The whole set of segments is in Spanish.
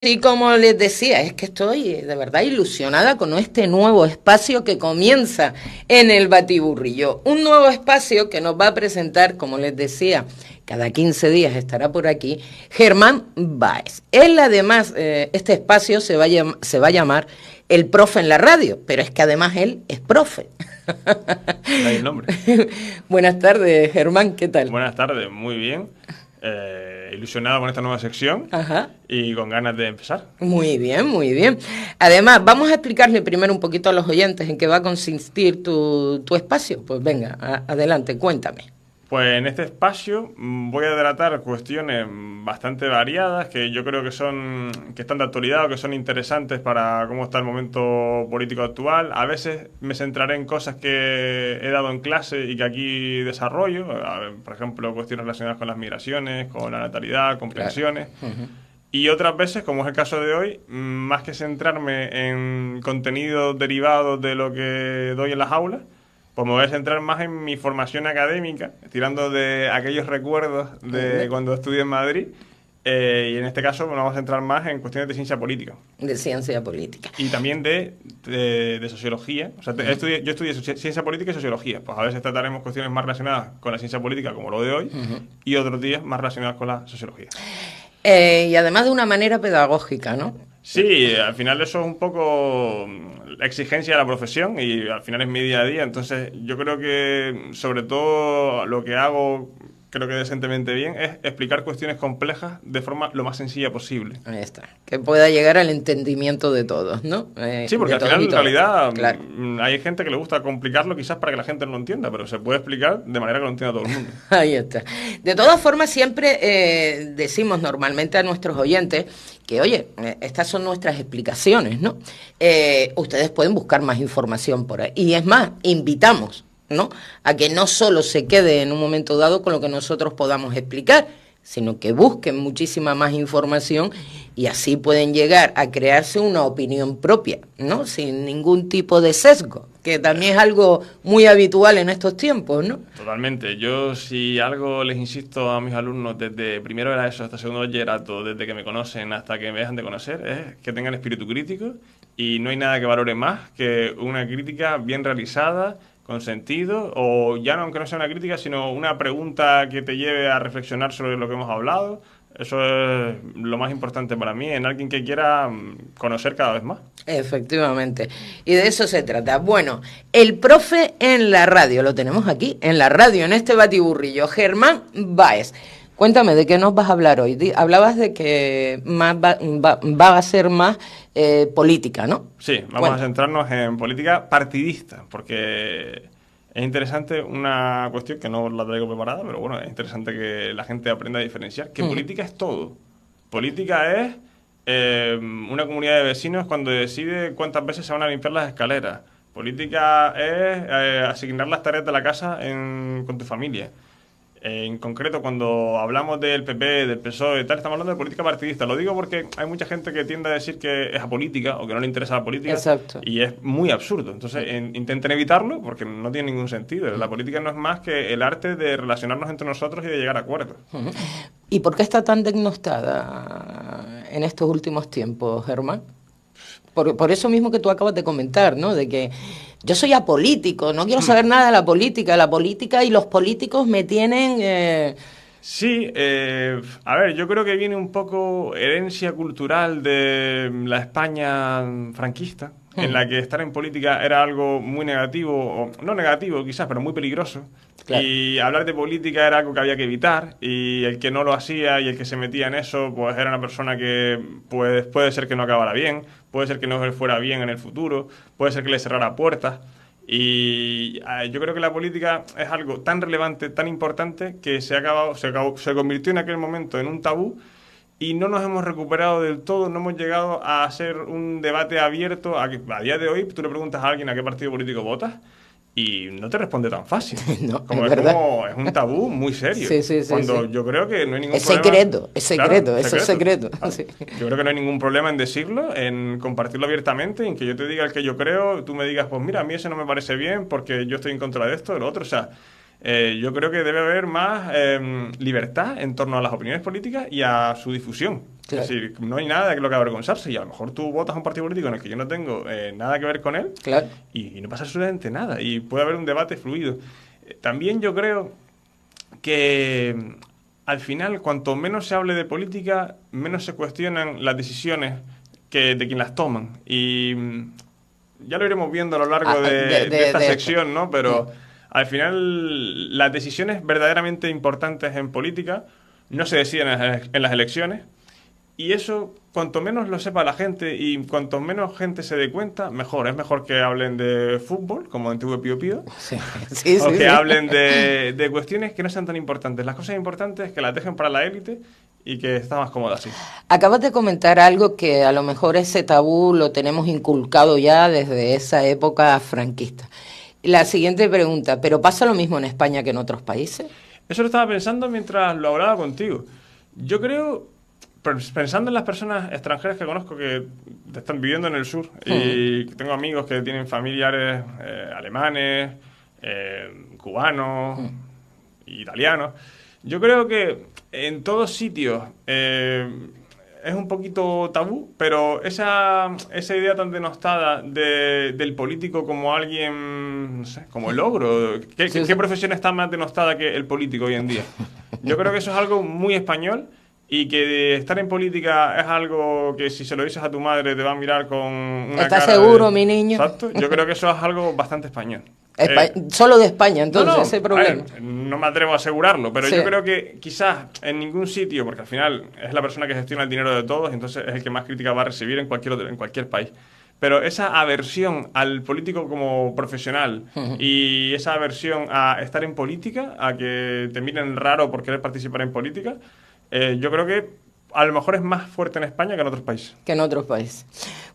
Y como les decía, es que estoy de verdad ilusionada con este nuevo espacio que comienza en el Batiburrillo. Un nuevo espacio que nos va a presentar, como les decía, cada 15 días estará por aquí, Germán Báez. Él además, este espacio se va a llamar El Profe en la Radio, pero es que además él es profe. De ahí el nombre. Buenas tardes, Germán, ¿qué tal? Buenas tardes, muy bien. Ilusionado con esta nueva sección. Ajá. Y con ganas de empezar. Muy bien, muy bien. Además, vamos a explicarle primero un poquito a los oyentes en qué va a consistir tu espacio. Pues venga, adelante, cuéntame. Pues en este espacio voy a tratar cuestiones bastante variadas que yo creo que están de actualidad o que son interesantes para cómo está el momento político actual. A veces me centraré en cosas que he dado en clase y que aquí desarrollo. Por ejemplo, cuestiones relacionadas con las migraciones, con la natalidad, con pensiones. Claro. Uh-huh. Y otras veces, como es el caso de hoy, más que centrarme en contenidos derivados de lo que doy en las aulas, pues me voy a centrar más en mi formación académica, tirando de aquellos recuerdos de cuando estudié en Madrid. Y en este caso nos vamos a centrar más en cuestiones de ciencia política. De ciencia política. Y también de sociología. O sea, yo estudié ciencia política y sociología. Pues a veces trataremos cuestiones más relacionadas con la ciencia política, como lo de hoy, y otros días más relacionadas con la sociología. Y además de una manera pedagógica, ¿no? Sí, al final eso es un poco la exigencia de la profesión y al final es mi día a día. Entonces yo creo que sobre todo lo que hago, creo que decentemente bien, es explicar cuestiones complejas de forma lo más sencilla posible. Ahí está. Que pueda llegar al entendimiento de todos, ¿no? Sí, porque al final en realidad claro, hay gente que le gusta complicarlo quizás para que la gente no lo entienda, pero se puede explicar de manera que lo entienda todo el mundo. Ahí está. De todas formas, siempre decimos normalmente a nuestros oyentes que, oye, estas son nuestras explicaciones, ¿no? Ustedes pueden buscar más información por ahí. Y es más, invitamos, ¿no?, a que no solo se quede en un momento dado con lo que nosotros podamos explicar, sino que busquen muchísima más información y así pueden llegar a crearse una opinión propia, ¿no?, sin ningún tipo de sesgo, que también es algo muy habitual en estos tiempos, ¿no? Totalmente. Yo, si algo les insisto a mis alumnos desde primero de la ESO hasta segundo de bachillerato, desde que me conocen hasta que me dejan de conocer, es que tengan espíritu crítico y no hay nada que valore más que una crítica bien realizada, con sentido, o ya no, aunque no sea una crítica, sino una pregunta que te lleve a reflexionar sobre lo que hemos hablado. Eso es lo más importante para mí, en alguien que quiera conocer cada vez más. Efectivamente, y de eso se trata. Bueno, el profe en la radio, lo tenemos aquí, en la radio, en este batiburrillo, Germán Báez. Cuéntame, ¿de qué nos vas a hablar hoy? Hablabas de que va a ser más política, ¿no? Sí, vamos a centrarnos en política partidista, porque es interesante una cuestión que no la traigo preparada, pero bueno, es interesante que la gente aprenda a diferenciar, que política es todo. Política es una comunidad de vecinos cuando decide cuántas veces se van a limpiar las escaleras. Política es asignar las tareas de la casa con tu familia. En concreto, cuando hablamos del PP, del PSOE y tal, estamos hablando de política partidista. Lo digo porque hay mucha gente que tiende a decir que es apolítica o que no le interesa la política. Exacto. Y es muy absurdo. Entonces, intenten evitarlo porque no tiene ningún sentido. La política no es más que el arte de relacionarnos entre nosotros y de llegar a acuerdos. ¿Y por qué está tan denostada en estos últimos tiempos, Germán? Por eso mismo que tú acabas de comentar, ¿no? De que yo soy apolítico, no quiero saber nada de la política y los políticos me tienen... Sí, a ver, yo creo que viene un poco herencia cultural de la España franquista, en la que estar en política era algo muy negativo, o no negativo quizás, pero muy peligroso. Claro. Y hablar de política era algo que había que evitar, y el que no lo hacía y el que se metía en eso, pues era una persona que pues, puede ser que no acabara bien, puede ser que no le fuera bien en el futuro, puede ser que le cerrara puertas. Y yo creo que la política es algo tan relevante, tan importante, que se convirtió en aquel momento en un tabú y no nos hemos recuperado del todo, no hemos llegado a hacer un debate abierto. A día de hoy tú le preguntas a alguien a qué partido político votas y no te responde tan fácil. No, como es un tabú muy serio. Sí, cuando sí. yo creo que no hay ningún es problema. Secreto, es secreto, claro, eso es secreto. Claro. Sí. Yo creo que no hay ningún problema en decirlo, en compartirlo abiertamente, en que yo te diga el que yo creo, tú me digas, pues mira, a mí eso no me parece bien porque yo estoy en contra de esto, de lo otro. O sea, Yo creo que debe haber más libertad en torno a las opiniones políticas y a su difusión. Claro. Es decir, no hay nada de lo que avergonzarse y a lo mejor tú votas a un partido político en el que yo no tengo nada que ver con él Claro. y no pasa absolutamente nada y puede haber un debate fluido. También yo creo que al final, cuanto menos se hable de política, menos se cuestionan las decisiones de quien las toman. Y ya lo iremos viendo a lo largo de esta sección, ¿no? Pero al final, las decisiones verdaderamente importantes en política no se deciden en las elecciones. Y eso, cuanto menos lo sepa la gente y cuanto menos gente se dé cuenta, mejor. Es mejor que hablen de fútbol, como en TV Pío Pío, o que hablen de cuestiones que no sean tan importantes. Las cosas importantes que las dejen para la élite y que está más cómoda así. Acabas de comentar algo que a lo mejor ese tabú lo tenemos inculcado ya desde esa época franquista. La siguiente pregunta, ¿pero pasa lo mismo en España que en otros países? Eso lo estaba pensando mientras lo hablaba contigo. Yo creo, pensando en las personas extranjeras que conozco que están viviendo en el sur y tengo amigos que tienen familiares alemanes, cubanos, italianos, yo creo que en todos sitios es un poquito tabú, pero esa idea tan denostada del político como alguien, no sé, como el ogro. ¿Qué profesión está más denostada que el político hoy en día? Yo creo que eso es algo muy español y que estar en política es algo que si se lo dices a tu madre te va a mirar con una ¿Estás cara seguro, mi niño? Exacto. Yo creo que eso es algo bastante español. Solo de España, entonces, no, ese problema. No me atrevo a asegurarlo, pero Sí. yo creo que quizás en ningún sitio, porque al final es la persona que gestiona el dinero de todos, entonces es el que más crítica va a recibir en cualquier país. Pero esa aversión al político como profesional y esa aversión a estar en política, a que te miren raro por querer participar en política, yo creo que a lo mejor es más fuerte en España que en otros países. Que en otros países.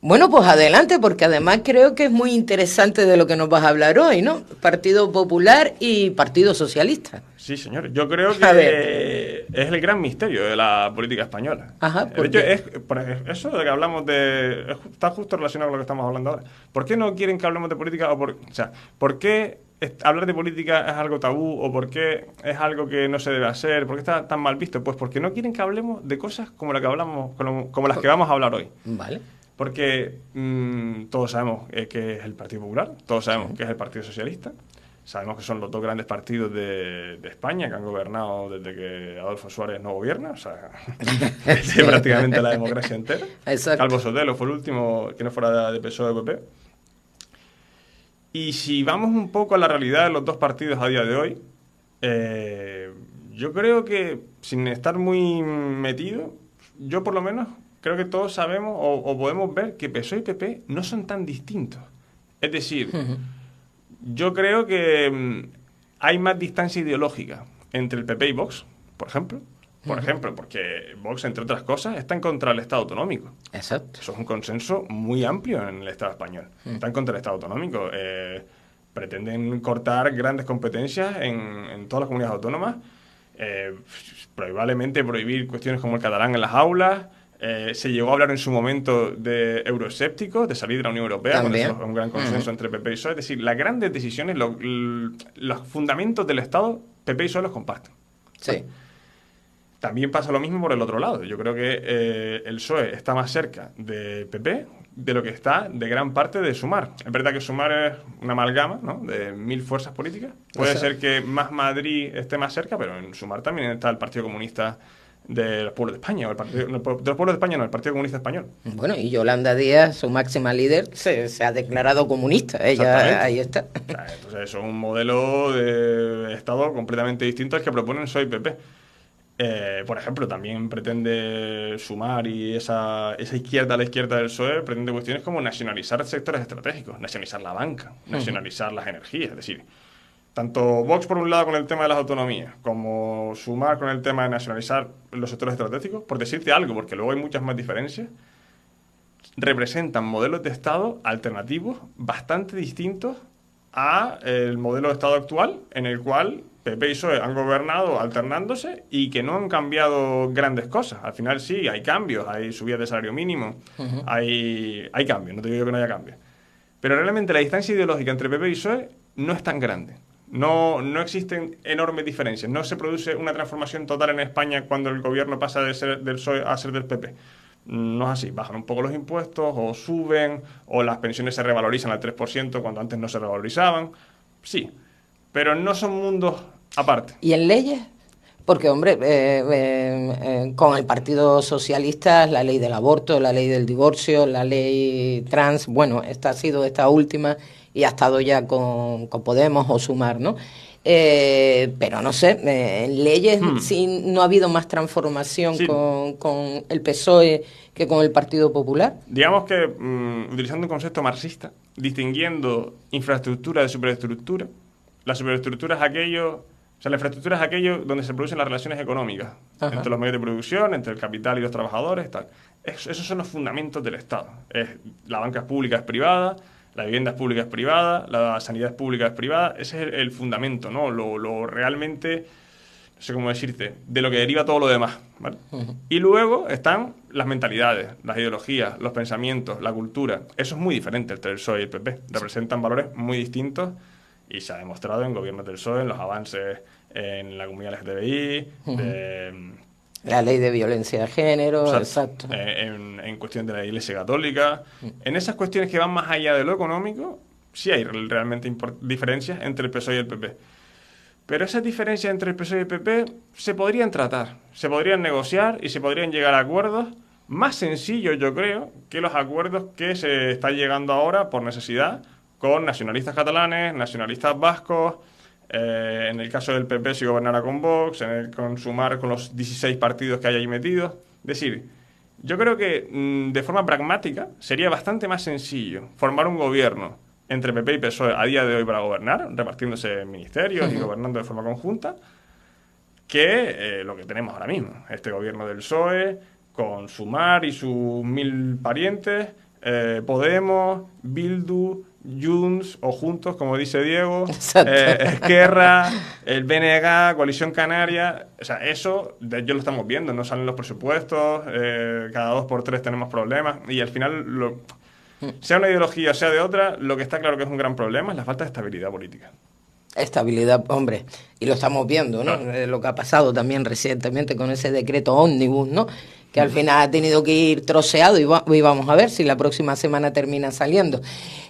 Bueno, pues adelante, porque además creo que es muy interesante de lo que nos vas a hablar hoy, ¿no? Partido Popular y Partido Socialista. Sí, señor. Yo creo A que es el gran misterio de la política española. Ajá, De hecho, eso de que hablamos está justo relacionado con lo que estamos hablando ahora. ¿Por qué no quieren que hablemos de política? ¿Por qué hablar de política es algo tabú? ¿O por qué es algo que no se debe hacer? ¿Por qué está tan mal visto? Pues porque no quieren que hablemos de cosas como las que vamos a hablar hoy. Vale. Porque todos sabemos que es el Partido Popular, todos sabemos que es el Partido Socialista, sabemos que son los dos grandes partidos de España que han gobernado desde que Adolfo Suárez no gobierna, o sea, es prácticamente la democracia entera. Exacto. Calvo Sotelo fue el último que no fuera de PSOE o PP. Y si vamos un poco a la realidad de los dos partidos a día de hoy, yo creo que, sin estar muy metido, yo por lo menos creo que todos sabemos o podemos ver que PSOE y PP no son tan distintos. Es decir, yo creo que hay más distancia ideológica entre el PP y Vox, por ejemplo. Por ejemplo, porque Vox, entre otras cosas, está en contra del Estado autonómico. Exacto. Eso es un consenso muy amplio en el Estado español. Está en contra del Estado autonómico. Pretenden cortar grandes competencias en todas las comunidades autónomas. Probablemente prohibir cuestiones como el catalán en las aulas. Se llegó a hablar en su momento de euroescépticos, de salir de la Unión Europea. Con eso es un gran consenso entre PP y PSOE. Es decir, las grandes decisiones, los fundamentos del Estado, PP y PSOE los comparten. Sí. También pasa lo mismo por el otro lado. Yo creo que el PSOE está más cerca de PP de lo que está de gran parte de Sumar. Es verdad que Sumar es una amalgama, ¿no?, de 1000 fuerzas políticas. Puede ser que más Madrid esté más cerca, pero en Sumar también está el Partido Comunista de los pueblos de España, o de los pueblos de España, no, el Partido Comunista Español. Bueno, y Yolanda Díaz, su máxima líder, se ha declarado comunista. Ella ahí está. O sea, entonces eso es un modelo de Estado completamente distinto al que proponen PSOE y PP. Por ejemplo, también pretende Sumar y esa izquierda a la izquierda del PSOE pretende cuestiones como nacionalizar sectores estratégicos, nacionalizar la banca, nacionalizar las energías. Es decir, tanto Vox por un lado con el tema de las autonomías, como Sumar con el tema de nacionalizar los sectores estratégicos, por decirte algo, porque luego hay muchas más diferencias, representan modelos de Estado alternativos bastante distintos al modelo de Estado actual, en el cual PP y PSOE han gobernado alternándose y que no han cambiado grandes cosas. Al final sí, hay cambios, hay subidas de salario mínimo, hay cambios, no te digo que no haya cambios. Pero realmente la distancia ideológica entre PP y PSOE no es tan grande. No existen enormes diferencias. No se produce una transformación total en España cuando el gobierno pasa de ser del PSOE a ser del PP. No es así. Bajan un poco los impuestos, o suben, o las pensiones se revalorizan al 3% cuando antes no se revalorizaban. Sí, pero no son mundos aparte. ¿Y en leyes? Porque, hombre, con el Partido Socialista, la ley del aborto, la ley del divorcio, la ley trans, bueno, esta ha sido esta última y ha estado ya con Podemos o Sumar, ¿no? Pero no sé, en leyes sí no ha habido más transformación Sí. con el PSOE que con el Partido Popular. Digamos que, utilizando un concepto marxista, distinguiendo infraestructura de superestructura, la superestructura es aquello, o sea, la infraestructura es aquello donde se producen las relaciones económicas, Ajá. entre los medios de producción, entre el capital y los trabajadores, tal. Esos son los fundamentos del Estado. La banca pública es privada, la vivienda pública es privada, la sanidad pública es privada. Ese es el fundamento, ¿no? Lo realmente, no sé cómo decirte, de lo que deriva todo lo demás, ¿vale? Y luego están las mentalidades, las ideologías, los pensamientos, la cultura. Eso es muy diferente entre el PSOE y el PP. Representan valores muy distintos y se ha demostrado en gobiernos del PSOE, en los avances en la comunidad LGTBI, La ley de violencia de género, exacto, exacto. en cuestión de la Iglesia Católica. En esas cuestiones que van más allá de lo económico, sí hay realmente diferencias entre el PSOE y el PP. Pero esas diferencias entre el PSOE y el PP se podrían tratar, se podrían negociar y se podrían llegar a acuerdos más sencillos, yo creo, que los acuerdos que se están llegando ahora por necesidad con nacionalistas catalanes, nacionalistas vascos, en el caso del PP si gobernara con Vox, con Sumar con los 16 partidos que hay ahí metidos. Es decir, yo creo que de forma pragmática sería bastante más sencillo formar un gobierno entre PP y PSOE a día de hoy para gobernar, repartiéndose ministerios y gobernando de forma conjunta, que lo que tenemos ahora mismo. Este gobierno del PSOE, con Sumar y sus 1000 parientes, Podemos, Bildu, Junts o Juntos, como dice Diego, Esquerra, el BNG, Coalición Canaria. O sea, eso de ellos lo estamos viendo, no salen los presupuestos, cada 2 por 3 tenemos problemas y al final, sea una ideología o sea de otra, lo que está claro que es un gran problema es la falta de estabilidad política. Estabilidad, hombre, y lo estamos viendo, ¿no? Claro. Lo que ha pasado también recientemente con ese decreto ómnibus, ¿no? Que al final ha tenido que ir troceado y vamos a ver si la próxima semana termina saliendo.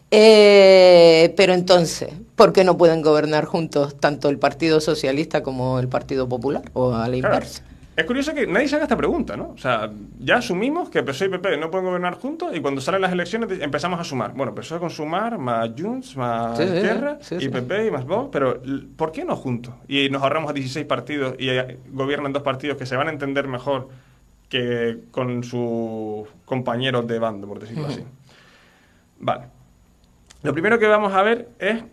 Pero entonces, ¿por qué no pueden gobernar juntos tanto el Partido Socialista como el Partido Popular? O a la inversa. Es curioso que nadie se haga esta pregunta, ¿no? O sea, ya asumimos que PSOE y PP no pueden gobernar juntos y cuando salen las elecciones empezamos a sumar. Bueno, PSOE con Sumar, más Junts, más Esquerra, y PP y más Vox, pero ¿por qué no juntos? Y nos ahorramos a 16 partidos y gobiernan 2 partidos que se van a entender mejor que con sus compañeros de bando, por decirlo así. Vale. Lo primero que vamos a ver es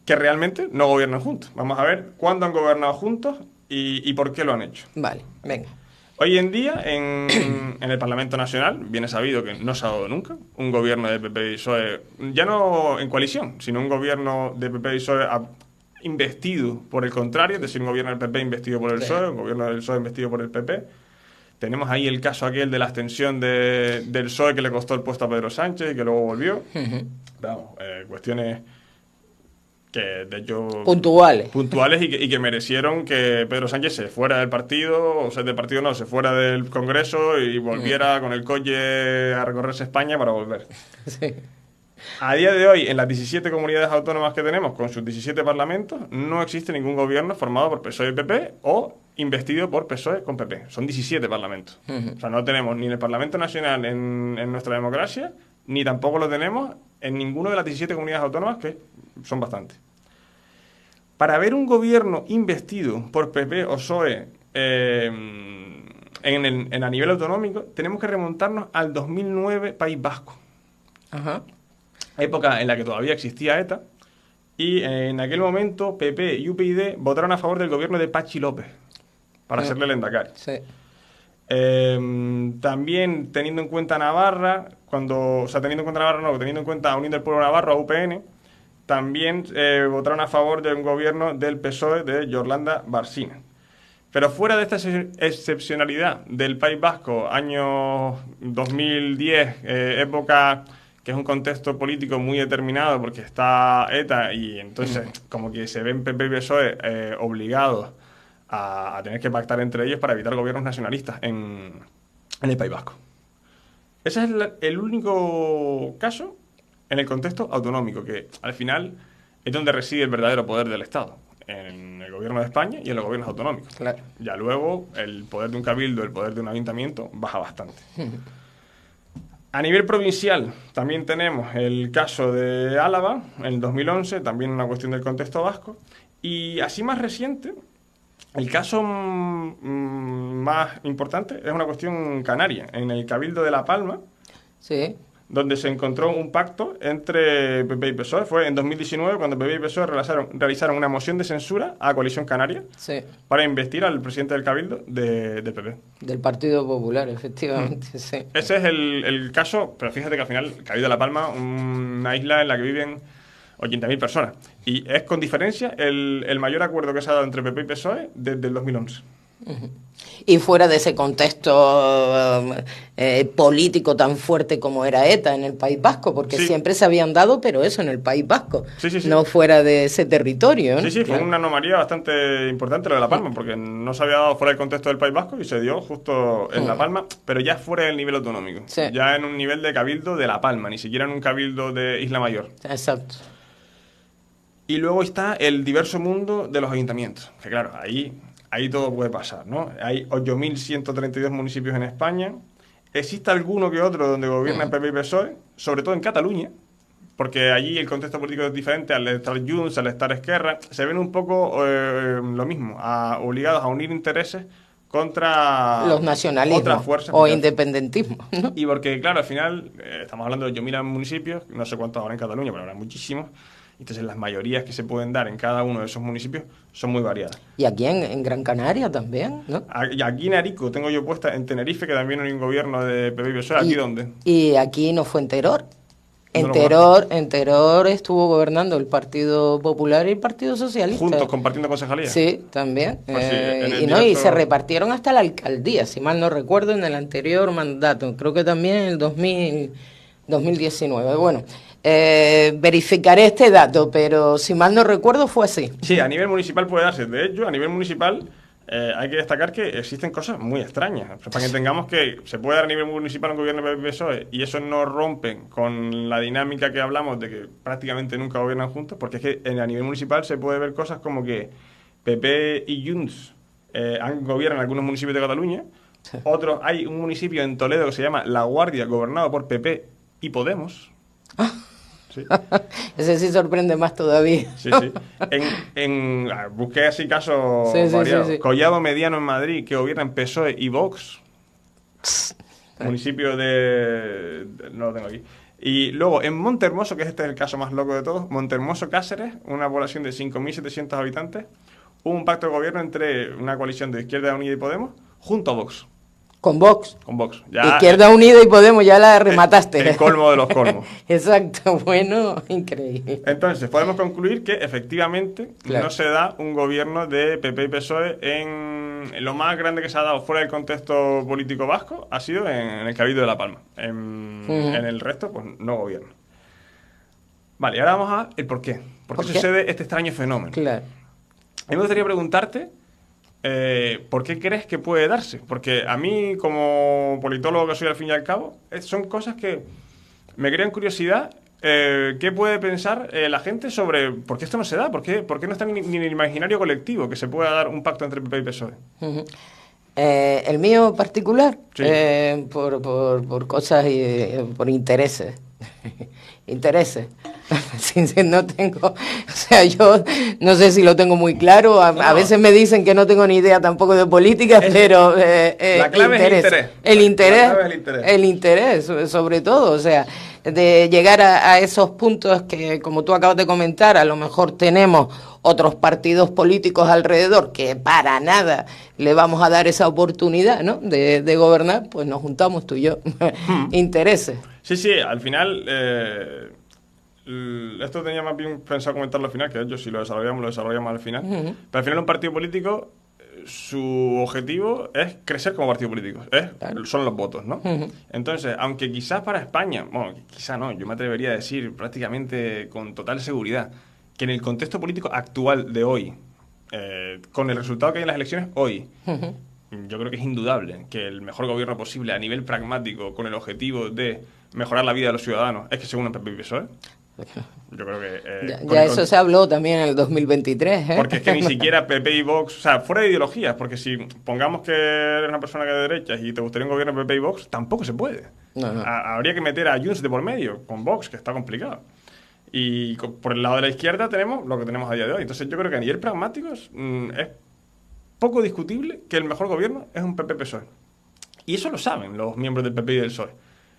que realmente no gobiernan juntos. Vamos a ver cuándo han gobernado juntos y por qué lo han hecho. Vale, venga. Hoy en día, en el Parlamento Nacional, viene sabido que no se ha dado nunca un gobierno de PP y PSOE, ya no en coalición, sino un gobierno de PP y PSOE investido por el contrario, es decir, un gobierno del PP investido por el PSOE, un gobierno del PSOE investido por el PP. Tenemos ahí el caso aquel de la abstención del PSOE que le costó el puesto a Pedro Sánchez y que luego volvió. Vamos, cuestiones que de hecho puntuales y que merecieron que Pedro Sánchez se fuera del partido, o sea, del partido no, se fuera del Congreso y volviera con el coche a recorrerse España para volver. Sí. A día de hoy, en las 17 comunidades autónomas que tenemos, con sus 17 parlamentos, no existe ningún gobierno formado por PSOE y PP o investido por PSOE con PP. Son 17 parlamentos. O sea, no tenemos ni en el Parlamento Nacional en nuestra democracia, ni tampoco lo tenemos en ninguna de las 17 comunidades autónomas, que son bastantes. Para ver un gobierno investido por PP o PSOE a nivel autonómico, tenemos que remontarnos al 2009 País Vasco. Ajá. Época en la que todavía existía ETA, y en aquel momento PP y UPyD votaron a favor del gobierno de Patxi López para hacerle el endacari. Sí. También teniendo en cuenta Navarra, teniendo en cuenta Unión del Pueblo Navarro, a UPN, también votaron a favor de un gobierno del PSOE de Yolanda Bárcena. Pero fuera de esta excepcionalidad del País Vasco, año 2010, época que es un contexto político muy determinado porque está ETA y entonces como que se ven PP y PSOE obligados a tener que pactar entre ellos para evitar gobiernos nacionalistas en el País Vasco. Ese es el único caso en el contexto autonómico, que al final es donde reside el verdadero poder del Estado, en el gobierno de España y en los gobiernos autonómicos. Claro. Ya luego el poder de un cabildo, el poder de un ayuntamiento baja bastante. A nivel provincial también tenemos el caso de Álava en 2011, también una cuestión del contexto vasco, y así más reciente, el caso más importante es una cuestión canaria, en el Cabildo de La Palma, Sí. donde se encontró un pacto entre PP y PSOE. Fue en 2019 cuando PP y PSOE realizaron una moción de censura a Coalición Canaria Sí. para investir al presidente del Cabildo de PP. Del Partido Popular, efectivamente, sí. Ese es el caso, pero fíjate que al final el Cabildo de La Palma, una isla en la que viven 80.000 personas. Y es con diferencia el mayor acuerdo que se ha dado entre PP y PSOE desde el 2011. Y fuera de ese contexto político tan fuerte como era ETA en el País Vasco, porque Sí. siempre se habían dado, pero eso en el País Vasco, Sí, sí, sí. no fuera de ese territorio, ¿no? Sí, sí, fue Claro. una anomalía bastante importante lo de La Palma, porque no se había dado fuera del contexto del País Vasco y se dio justo en La Palma, pero ya fuera del nivel autonómico. Sí. Ya en un nivel de cabildo de La Palma, ni siquiera en un cabildo de Isla Mayor. Exacto. Y luego está el diverso mundo de los ayuntamientos, que claro, ahí todo puede pasar, ¿no? Hay 8.132 municipios en España. Existe alguno que otro donde gobiernan PP y PSOE, sobre todo en Cataluña, porque allí el contexto político es diferente, al estar Junts, al estar Esquerra, se ven un poco lo mismo, obligados a unir intereses contra Los nacionalismos otras fuerzas. o independentismo, ¿no? Y porque, claro, al final estamos hablando de 8.000 municipios, no sé cuántos habrá en Cataluña, pero habrá muchísimos. Entonces las mayorías que se pueden dar en cada uno de esos municipios son muy variadas. Y aquí en Gran Canaria también, ¿no? Y aquí en Arico tengo yo puesta, en Tenerife, que también hay un gobierno de PP y PSOE. ¿Aquí dónde? Y aquí no fue en Teror. No lo En Teror estuvo gobernando el Partido Popular y el Partido Socialista. Juntos, compartiendo concejalía. Sí, también. Pues sí, en el y diverso- se repartieron hasta la alcaldía, si mal no recuerdo, en el anterior mandato. Creo que también en el 2019. Bueno, verificaré este dato, pero si mal no recuerdo fue así. Sí, a nivel municipal puede darse. De hecho, a nivel municipal hay que destacar que existen cosas muy extrañas. O sea, para que entendamos que se puede dar a nivel municipal un gobierno de PSOE y eso no rompe con la dinámica que hablamos de que prácticamente nunca gobiernan juntos, porque es que a nivel municipal se puede ver cosas como que PP y Junts gobiernan algunos municipios de Cataluña. Otros, hay un municipio en Toledo que se llama La Guardia, gobernado por PP y Podemos. Sí. Ese sí sorprende más todavía. Sí, sí. Busqué así casos Sí, sí, variados. sí, sí. Collado Mediano en Madrid, que gobiernan PSOE y Vox. Municipio no lo tengo aquí. Y luego en Montehermoso, que este es el caso más loco de todos, Montehermoso Cáceres, una población de 5.700 habitantes, hubo un pacto de gobierno entre una coalición de Izquierda Unida y Podemos junto a Vox. Con Vox. Con Vox. Ya, Izquierda Unida y Podemos, ya la remataste. el colmo de los colmos. Exacto, bueno, increíble. Entonces, podemos concluir que efectivamente Claro. no se da un gobierno de PP y PSOE en lo más grande que se ha dado fuera del contexto político vasco ha sido en el Cabildo de La Palma. En el resto, pues no gobierno. Vale, y ahora vamos a el por qué. ¿Por qué ¿Por qué? sucede este extraño fenómeno? Claro. A mí me gustaría preguntarte ¿por qué crees que puede darse? Porque a mí, como politólogo que soy al fin y al cabo, son cosas que me crean curiosidad. ¿Qué puede pensar la gente sobre por qué esto no se da? ¿Por qué no está ni en el imaginario colectivo que se pueda dar un pacto entre PP y PSOE? Ujú. El mío particular, Sí. por cosas y por intereses. Intereses. No tengo, o sea, yo no sé si lo tengo muy claro. A veces me dicen que no tengo ni idea tampoco de política, pero la clave es el interés. El interés, La clave es el interés. el interés, sobre todo, o sea, de llegar a esos puntos que, como tú acabas de comentar, a lo mejor tenemos otros partidos políticos alrededor que para nada le vamos a dar esa oportunidad, ¿no?, de gobernar, pues nos juntamos tú y yo. Intereses. Sí, sí, al final... esto tenía más bien pensado comentarlo al final, que de hecho si lo desarrollamos al final. Pero al final un partido político su objetivo es crecer como partido político, son los votos, ¿no? Entonces, aunque quizás para España, bueno, quizás no, yo me atrevería a decir prácticamente con total seguridad que en el contexto político actual de hoy, con el resultado que hay en las elecciones hoy, yo creo que es indudable que el mejor gobierno posible a nivel pragmático, con el objetivo de mejorar la vida de los ciudadanos, es que se unan PP y PSOE. Yo creo que... ya eso se habló también en el 2023, ¿eh? Porque es que ni siquiera PP y Vox... O sea, fuera de ideologías, porque si pongamos que eres una persona que de derechas y te gustaría un gobierno de PP y Vox, tampoco se puede. No. Habría que meter a Junts de por medio, con Vox, que está complicado. Y por el lado de la izquierda tenemos lo que tenemos a día de hoy. Entonces yo creo que a nivel pragmático es poco discutible que el mejor gobierno es un PP-PSOE. Y eso lo saben los miembros del PP y del PSOE.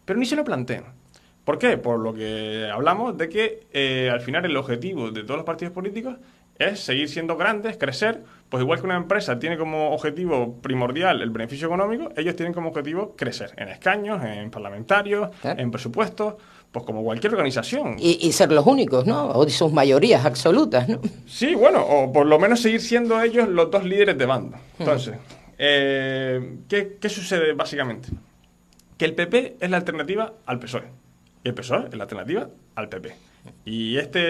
Pero ni se lo plantean. ¿Por qué? Por lo que hablamos de que al final el objetivo de todos los partidos políticos es seguir siendo grandes, crecer. Pues igual que una empresa tiene como objetivo primordial el beneficio económico, ellos tienen como objetivo crecer en escaños, en parlamentarios, en presupuestos, pues como cualquier organización. Y ser los únicos, ¿no? O sus mayorías absolutas, ¿no? Sí, bueno, o por lo menos seguir siendo ellos los dos líderes de bando. Entonces, ¿qué sucede básicamente? Que el PP es la alternativa al PSOE. Y el PSOE es la alternativa al PP. Y estos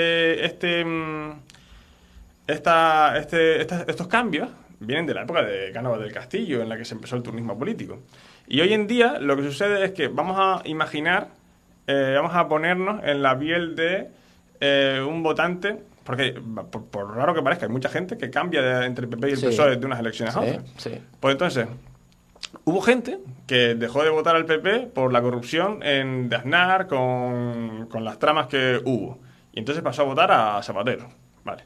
cambios vienen de la época de Cánovas del Castillo, en la que se empezó el turnismo político. Y hoy en día lo que sucede es que vamos a imaginar, vamos a ponernos en la piel de un votante, porque por raro que parezca, hay mucha gente que cambia entre el PP y el PSOE de unas elecciones a otras. Sí. Pues entonces... Hubo gente que dejó de votar al PP por la corrupción de Aznar con las tramas que hubo. Y entonces pasó a votar a Zapatero. Vale.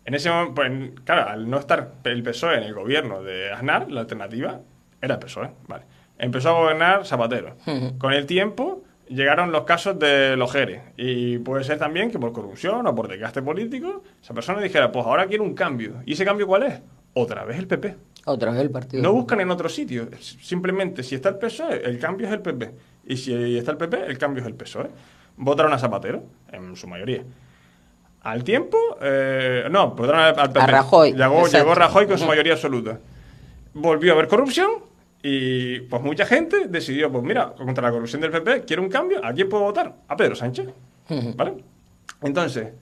En ese momento, pues, claro, al no estar el PSOE en el gobierno de Aznar, la alternativa era el PSOE. Vale. Empezó a gobernar Zapatero. Con el tiempo llegaron los casos de los Jerez. Y puede ser también que por corrupción o por desgaste político, esa persona dijera, pues ahora quiero un cambio. ¿Y ese cambio cuál es? Otra vez el PP. Otra vez el partido. No buscan en otro sitio. Simplemente, si está el PSOE, el cambio es el PP. Y si está el PP, el cambio es el PSOE. Votaron a Zapatero, en su mayoría. Al tiempo, votaron al PP. A Rajoy. Llegó Rajoy con su mayoría absoluta. Volvió a haber corrupción y pues mucha gente decidió, pues mira, contra la corrupción del PP, quiero un cambio. ¿A quién puedo votar? A Pedro Sánchez. ¿Vale? Entonces,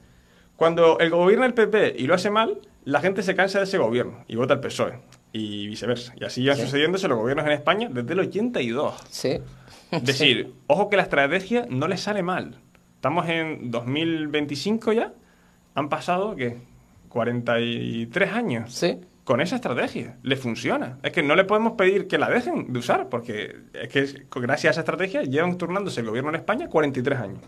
cuando el gobierno el PP y lo hace mal, la gente se cansa de ese gobierno y vota al PSOE. Y viceversa. Y así ya sucediéndose los gobiernos en España desde el 82. Sí. Es decir, ojo que la estrategia no les sale mal. Estamos en 2025 ya. Han pasado, ¿qué? 43 años. Sí. Con esa estrategia. Le funciona. Es que no le podemos pedir que la dejen de usar, porque es que gracias a esa estrategia llevan turnándose el gobierno en España 43 años.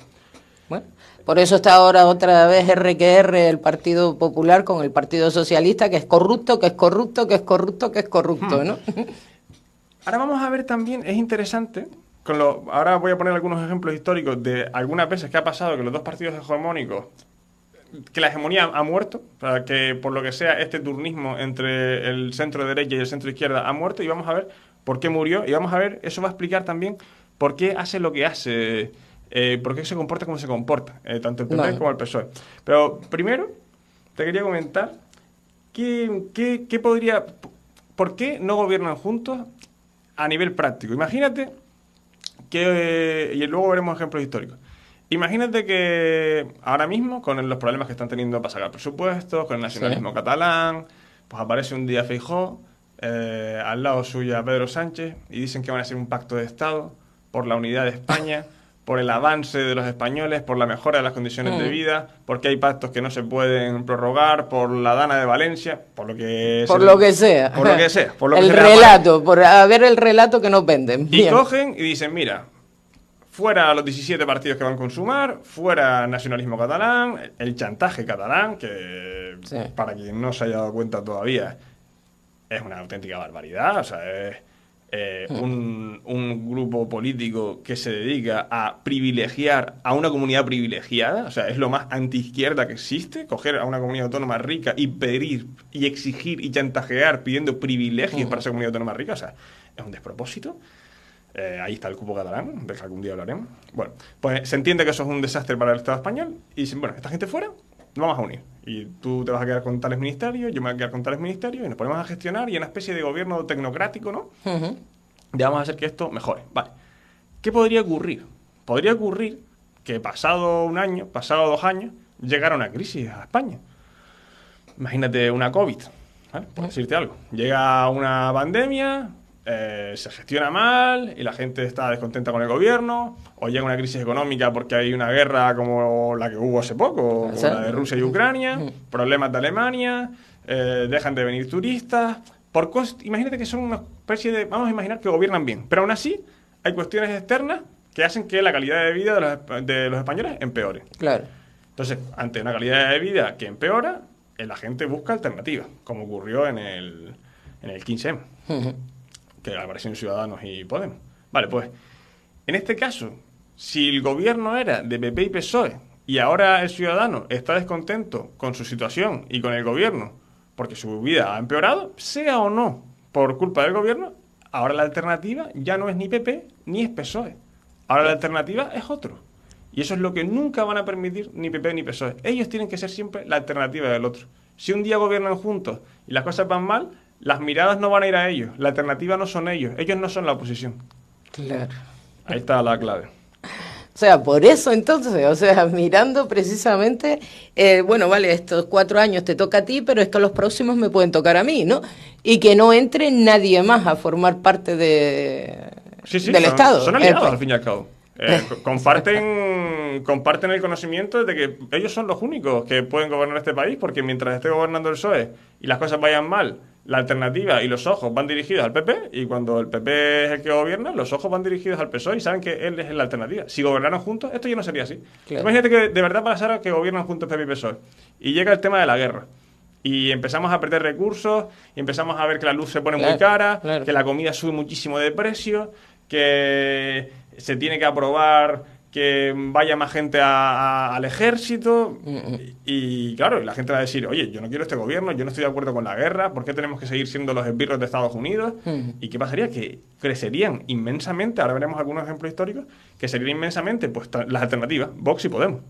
Bueno, por eso está ahora otra vez R el Partido Popular con el Partido Socialista, que es corrupto, que es corrupto, que es corrupto, que es corrupto, ¿no? Ahora vamos a ver también, es interesante, ahora voy a poner algunos ejemplos históricos de algunas veces que ha pasado que los dos partidos hegemónicos, que la hegemonía ha muerto, para que por lo que sea este turnismo entre el centro derecha y el centro izquierda ha muerto, y vamos a ver por qué murió, y vamos a ver, eso va a explicar también por qué hace lo que hace... por qué se comporta como se comporta, tanto el PP como el PSOE. Pero primero te quería comentar ¿por qué no gobiernan juntos a nivel práctico? Imagínate que, y luego veremos ejemplos históricos, imagínate que ahora mismo, con los problemas que están teniendo para sacar presupuestos, con el nacionalismo catalán, pues aparece un día Feijóo, al lado suya Pedro Sánchez, y dicen que van a hacer un pacto de Estado por la unidad de España, por el avance de los españoles, por la mejora de las condiciones de vida, porque hay pactos que no se pueden prorrogar, por la Dana de Valencia, por lo que sea. El relato, por haber el relato que nos venden. Y cogen y dicen, mira, fuera los 17 partidos que van con Sumar, fuera nacionalismo catalán, el chantaje catalán, que para quien no se haya dado cuenta todavía, es una auténtica barbaridad, o sea, es... un grupo político que se dedica a privilegiar a una comunidad privilegiada, o sea, es lo más antiizquierda que existe, coger a una comunidad autónoma rica y pedir y exigir y chantajear pidiendo privilegios para esa comunidad autónoma rica, o sea, es un despropósito. Ahí está el cupo catalán, del que algún día hablaremos. Bueno, pues se entiende que eso es un desastre para el Estado español y dicen, bueno, esta gente fuera nos vamos a unir. Y tú te vas a quedar con tales ministerios, yo me voy a quedar con tales ministerios, y nos ponemos a gestionar y una especie de gobierno tecnocrático, ¿no? Ya vamos a hacer que esto mejore. Vale. ¿Qué podría ocurrir? Podría ocurrir que pasado un año, pasado 2 años, llegara una crisis a España. Imagínate una COVID, ¿vale? Por decirte algo. Llega una pandemia, se gestiona mal y la gente está descontenta con el gobierno, o llega una crisis económica porque hay una guerra como la que hubo hace poco, como la de Rusia y Ucrania, problemas de Alemania, dejan de venir turistas. Imagínate que son una especie de... Vamos a imaginar que gobiernan bien, pero aún así hay cuestiones externas que hacen que la calidad de vida de los españoles empeore. Claro. Entonces, ante una calidad de vida que empeora, la gente busca alternativas, como ocurrió en el 15M, que aparecieron Ciudadanos y Podemos. Vale, pues, en este caso, si el gobierno era de PP y PSOE, y ahora el ciudadano está descontento con su situación y con el gobierno, porque su vida ha empeorado, sea o no por culpa del gobierno, ahora la alternativa ya no es ni PP ni es PSOE. Ahora la alternativa es otro. Y eso es lo que nunca van a permitir ni PP ni PSOE. Ellos tienen que ser siempre la alternativa del otro. Si un día gobiernan juntos y las cosas van mal, las miradas no van a ir a ellos. La alternativa no son ellos. Ellos no son la oposición. Claro. Ahí está la clave. O sea, por eso entonces, o sea, mirando precisamente, bueno, vale, estos 4 años te toca a ti, pero es que los próximos me pueden tocar a mí, ¿no? Y que no entre nadie más a formar parte del Estado. Son aliados, al fin y al cabo. Comparten el conocimiento de que ellos son los únicos que pueden gobernar este país, porque mientras esté gobernando el PSOE y las cosas vayan mal, la alternativa y los ojos van dirigidos al PP, y cuando el PP es el que gobierna, los ojos van dirigidos al PSOE y saben que él es la alternativa. Si gobernaran juntos, esto ya no sería así. Claro. Imagínate que de verdad pasara que gobiernan juntos PP y PSOE, y llega el tema de la guerra. Y empezamos a perder recursos, y empezamos a ver que la luz se pone muy cara, que la comida sube muchísimo de precio, que se tiene que aprobar que vaya más gente al ejército. Y claro, la gente va a decir, oye, yo no quiero este gobierno, yo no estoy de acuerdo con la guerra, ¿por qué tenemos que seguir siendo los esbirros de Estados Unidos? ¿Y qué pasaría? Que crecerían inmensamente, ahora veremos algunos ejemplos históricos, que serían inmensamente pues las alternativas, Vox y Podemos.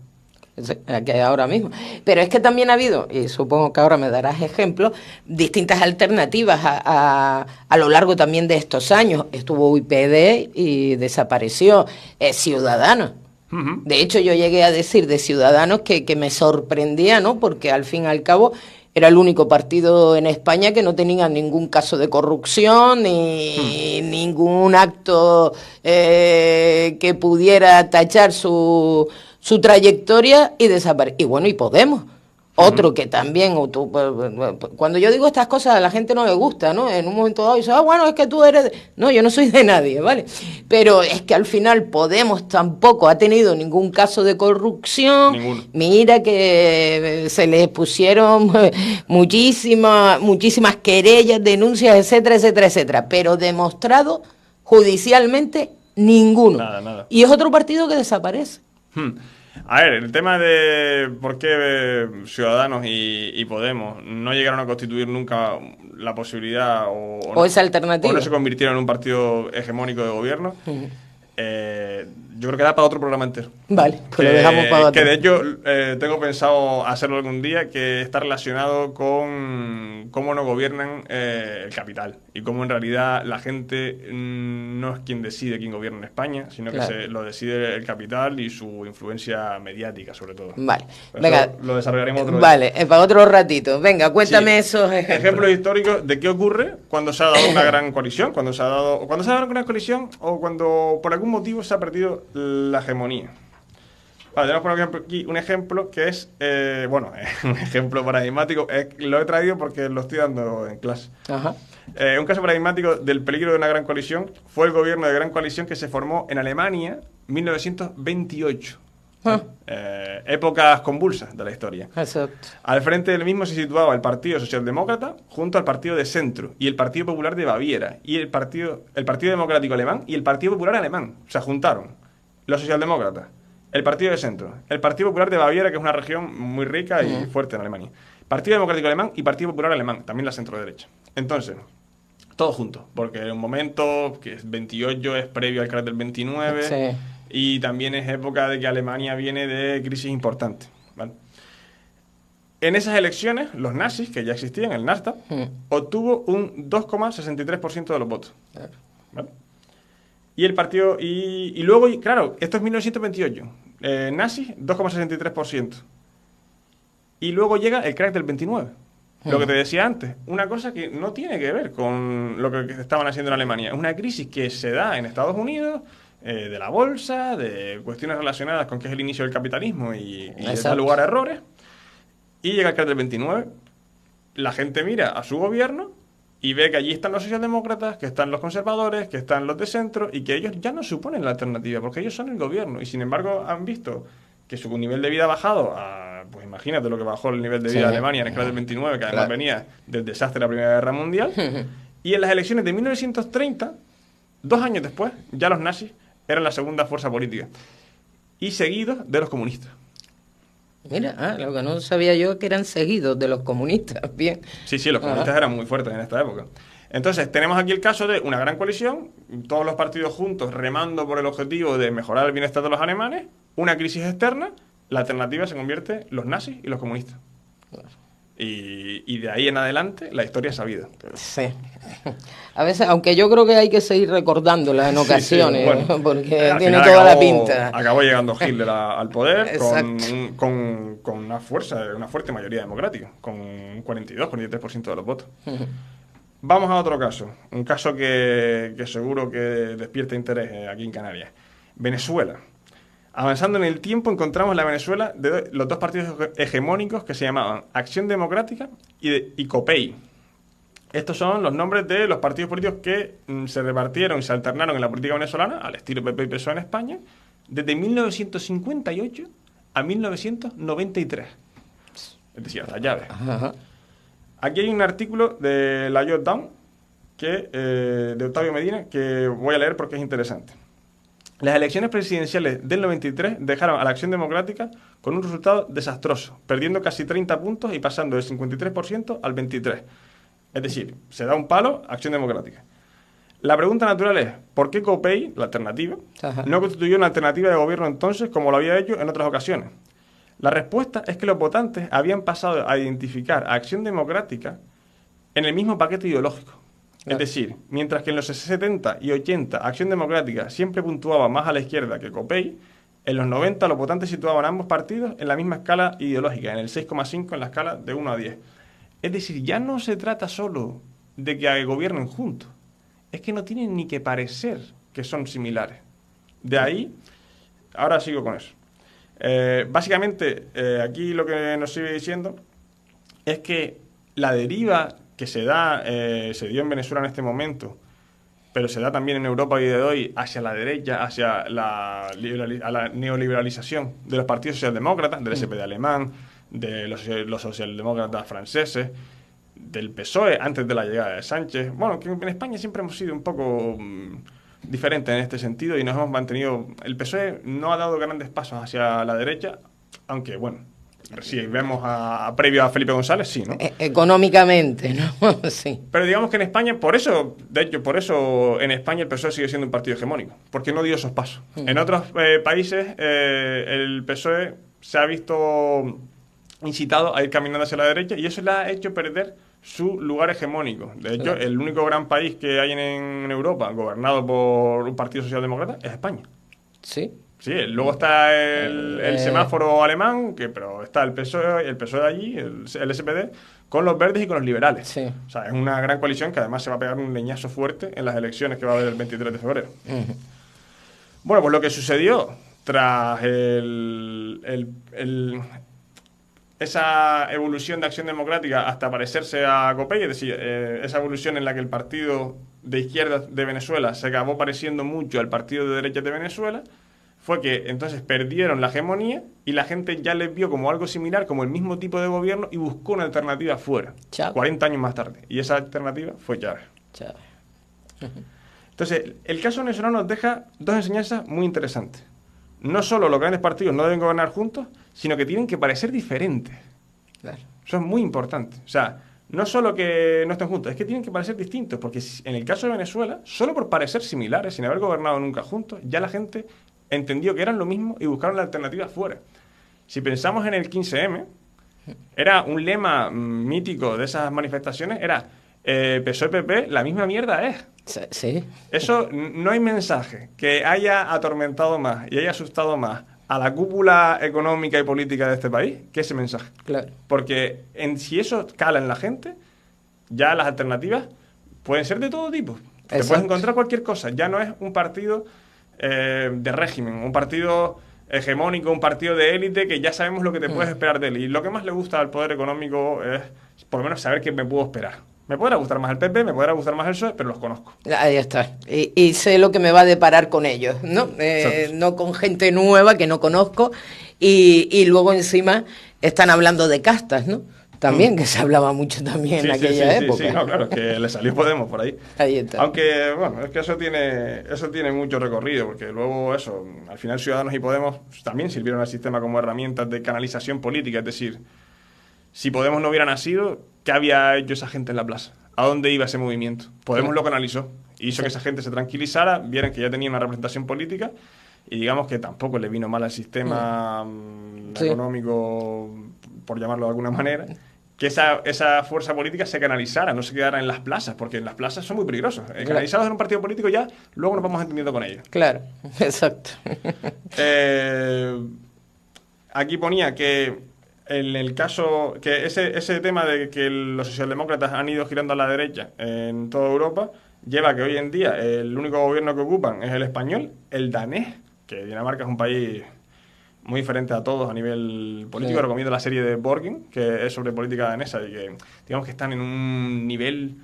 Que ahora mismo. Pero es que también ha habido, y supongo que ahora me darás ejemplos, distintas alternativas a lo largo también de estos años. Estuvo UIPD y desapareció Ciudadanos. De hecho, yo llegué a decir de Ciudadanos que me sorprendía, ¿no? Porque al fin y al cabo era el único partido en España que no tenía ningún caso de corrupción ni ningún acto que pudiera tachar su trayectoria y desaparecer. Y bueno, y Podemos, otro que también, cuando yo digo estas cosas a la gente no le gusta, ¿no? En un momento dado dice, bueno, es que tú eres no, yo no soy de nadie, ¿vale? Pero es que al final Podemos tampoco ha tenido ningún caso de corrupción. Ninguno. Mira que se les pusieron muchísimas querellas, denuncias, etcétera, etcétera, etcétera, pero demostrado judicialmente ninguno. Nada. Y es otro partido que desaparece. A ver, el tema de por qué Ciudadanos y Podemos no llegaron a constituir nunca la posibilidad o esa alternativa, o no se convirtieron en un partido hegemónico de gobierno, yo creo que da para otro programa entero. Vale, pues lo dejamos para otro. Que de hecho tengo pensado hacerlo algún día, que está relacionado con cómo no gobiernan el capital y cómo en realidad la gente no es quien decide quién gobierna en España, sino que lo decide el capital y su influencia mediática, sobre todo. Vale, venga, lo desarrollaremos otro día. Vale, para otro ratito. Venga, cuéntame esos ejemplos históricos de qué ocurre cuando se ha dado una gran coalición, cuando se ha dado una gran coalición o cuando por algún motivo se ha perdido la hegemonía. Vale, tenemos por ejemplo aquí un ejemplo que es, un ejemplo paradigmático, lo he traído porque lo estoy dando en clase. Ajá. Un caso paradigmático del peligro de una gran coalición fue el gobierno de gran coalición que se formó en Alemania en 1928. Épocas convulsas de la historia. Exacto. Al frente del mismo se situaba el Partido Socialdemócrata junto al Partido de Centro y el Partido Popular de Baviera y el Partido Democrático Alemán y el Partido Popular Alemán. Se juntaron los socialdemócratas, el Partido de Centro, el Partido Popular de Baviera, que es una región muy rica y fuerte en Alemania, Partido Democrático Alemán y Partido Popular Alemán, también la centro-derecha. Entonces, todos juntos, porque en un momento que es 28 es previo al crash del 29, y también es época de que Alemania viene de crisis importantes, ¿vale? En esas elecciones, los nazis, que ya existían, el NASDAQ, obtuvo un 2,63% de los votos. ¿Vale? Y el partido... Y luego, claro, esto es 1928. Nazis, 2,63%. Y luego llega el crack del 29. Lo que te decía antes, una cosa que no tiene que ver con lo que estaban haciendo en Alemania. Es una crisis que se da en Estados Unidos, de la bolsa, de cuestiones relacionadas con que es el inicio del capitalismo y da lugar a errores. Y llega el crack del 29. La gente mira a su gobierno y ve que allí están los socialdemócratas, que están los conservadores, que están los de centro y que ellos ya no suponen la alternativa porque ellos son el gobierno. Y sin embargo han visto que su nivel de vida ha bajado a, pues imagínate lo que bajó el nivel de vida de Alemania en el crack del 29, que además venía del desastre de la Primera Guerra Mundial. Y en las elecciones de 1930, 2 años después, ya los nazis eran la segunda fuerza política. Y seguidos de los comunistas. Mira, lo que no sabía yo que eran seguidos de los comunistas. Bien. Sí, los comunistas eran muy fuertes en esta época. Entonces, tenemos aquí el caso de una gran coalición, todos los partidos juntos remando por el objetivo de mejorar el bienestar de los alemanes, una crisis externa, la alternativa se convierte en los nazis y los comunistas. Y de ahí en adelante la historia es sabida. Sí. A veces, aunque yo creo que hay que seguir recordándola en ocasiones, bueno, porque tiene toda la pinta. Acabó llegando Hitler al poder con una fuerte mayoría democrática, con un 42-43% de los votos. Vamos a otro caso, un caso que seguro que despierta interés aquí en Canarias. Venezuela. Avanzando en el tiempo encontramos la Venezuela de los dos partidos hegemónicos que se llamaban Acción Democrática y COPEI. Estos son los nombres de los partidos políticos que se repartieron y se alternaron en la política venezolana, al estilo PP y PSOE en España, desde 1958 a 1993. Es decir, hasta llaves. Aquí hay un artículo de la Jotdown de Octavio Medina que voy a leer porque es interesante. Las elecciones presidenciales del 93 dejaron a la Acción Democrática con un resultado desastroso, perdiendo casi 30 puntos y pasando del 53% al 23%. Es decir, se da un palo a Acción Democrática. La pregunta natural es, ¿por qué COPEI, la alternativa, no constituyó una alternativa de gobierno entonces como lo había hecho en otras ocasiones? La respuesta es que los votantes habían pasado a identificar a Acción Democrática en el mismo paquete ideológico. Es decir, mientras que en los 70 y 80 Acción Democrática siempre puntuaba más a la izquierda que COPEI, en los 90 los votantes situaban a ambos partidos en la misma escala ideológica, en el 6,5 en la escala de 1 a 10. Es decir, ya no se trata solo de que gobiernen juntos, es que no tienen ni que parecer que son similares. De ahí, ahora sigo con eso. Básicamente, aquí lo que nos sigue diciendo es que la deriva que se dio en Venezuela en este momento, pero se da también en Europa hoy de hoy, hacia la derecha, hacia la neoliberalización de los partidos socialdemócratas, del SPD alemán, de los socialdemócratas franceses, del PSOE antes de la llegada de Sánchez. Bueno, que en España siempre hemos sido un poco diferentes en este sentido y nos hemos mantenido... El PSOE no ha dado grandes pasos hacia la derecha, aunque bueno... Si vemos previo a Felipe González, sí, ¿no? Económicamente, ¿no? Sí. Pero digamos que en España, por eso en España el PSOE sigue siendo un partido hegemónico, porque no dio esos pasos. En otros países el PSOE se ha visto incitado a ir caminando hacia la derecha y eso le ha hecho perder su lugar hegemónico. De hecho, el único gran país que hay en Europa gobernado por un partido socialdemócrata es España. Sí. Sí, luego está el semáforo alemán, pero está el PSOE de allí, el SPD, con los verdes y con los liberales. Sí. O sea, es una gran coalición que además se va a pegar un leñazo fuerte en las elecciones que va a haber el 23 de febrero. Bueno, pues lo que sucedió tras esa evolución de Acción Democrática hasta parecerse a COPEI, es decir, esa evolución en la que el partido de izquierda de Venezuela se acabó pareciendo mucho al partido de derecha de Venezuela, fue que entonces perdieron la hegemonía y la gente ya les vio como algo similar, como el mismo tipo de gobierno y buscó una alternativa fuera, Chávez. 40 años más tarde. Y esa alternativa fue Chávez. Entonces, el caso venezolano nos deja dos enseñanzas muy interesantes. No solo los grandes partidos no deben gobernar juntos, sino que tienen que parecer diferentes. Claro. Eso es muy importante. O sea, no solo que no estén juntos, es que tienen que parecer distintos, porque en el caso de Venezuela, solo por parecer similares, sin haber gobernado nunca juntos, ya la gente entendió que eran lo mismo y buscaron la alternativa fuera. Si pensamos en el 15M, Era un lema mítico de esas manifestaciones, era PSOE-PP, la misma mierda es. Sí. Eso, no hay mensaje que haya atormentado más y haya asustado más a la cúpula económica y política de este país que ese mensaje. Claro. Porque si eso cala en la gente, ya las alternativas pueden ser de todo tipo. Te puedes encontrar cualquier cosa. Ya no es un partido de régimen, un partido hegemónico, un partido de élite que ya sabemos lo que te puedes esperar de él. Y lo que más le gusta al poder económico es, por lo menos, saber qué me puedo esperar. Me podrá gustar más el PP, me podrá gustar más el PSOE, pero los conozco. Ahí está. Y sé lo que me va a deparar con ellos, ¿no? No con gente nueva que no conozco. Y luego encima están hablando de castas, ¿no? También, que se hablaba mucho también en aquella época. Sí, no, claro, es que le salió Podemos por ahí. Ahí está. Aunque, bueno, es que eso tiene mucho recorrido, porque luego eso, al final Ciudadanos y Podemos también sirvieron al sistema como herramientas de canalización política, es decir, si Podemos no hubiera nacido, ¿qué había hecho esa gente en la plaza? ¿A dónde iba ese movimiento? Podemos lo canalizó, hizo que esa gente se tranquilizara, vieran que ya tenía una representación política y digamos que tampoco le vino mal al sistema económico, por llamarlo de alguna manera, que esa fuerza política se canalizara, no se quedara en las plazas, porque en las plazas son muy peligrosos. Canalizados en un partido político ya, luego nos vamos entendiendo con ellos. Claro, exacto. Aquí ponía que en el caso, que ese tema de que los socialdemócratas han ido girando a la derecha en toda Europa, lleva a que hoy en día el único gobierno que ocupan es el español, el danés, que Dinamarca es un país muy diferente a todos a nivel político. Sí. Recomiendo la serie de Borgen, que es sobre política danesa y que digamos que están en un nivel